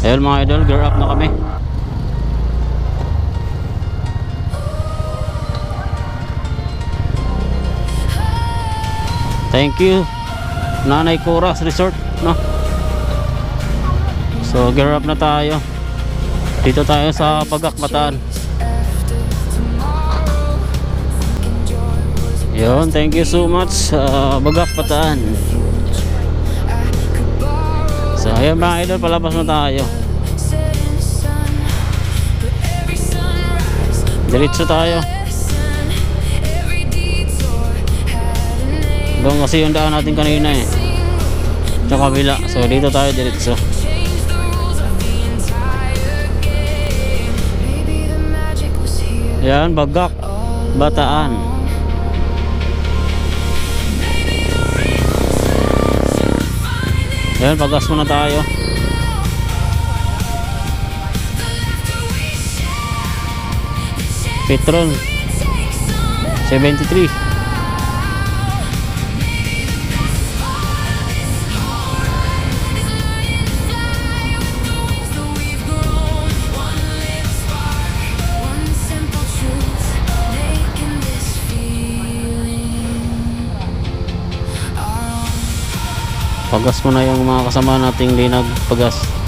Ayun mga idol, gear up na kami. Thank you Nanay Kuras Resort, no? So gear up na tayo. Dito tayo sa Bagak, Bataan. Yun, thank you so much Bagak, Bataan. So ayun mga idol, palabas na tayo. Diretso tayo. Doon kasi yung daan natin kanina eh, sa kabila. So dito tayo diretso. Yan, Bagak, Bataan. Yan, pagas muna tayo. Petron 73. Pagas mo na yung mga kasama nating di nagpagas.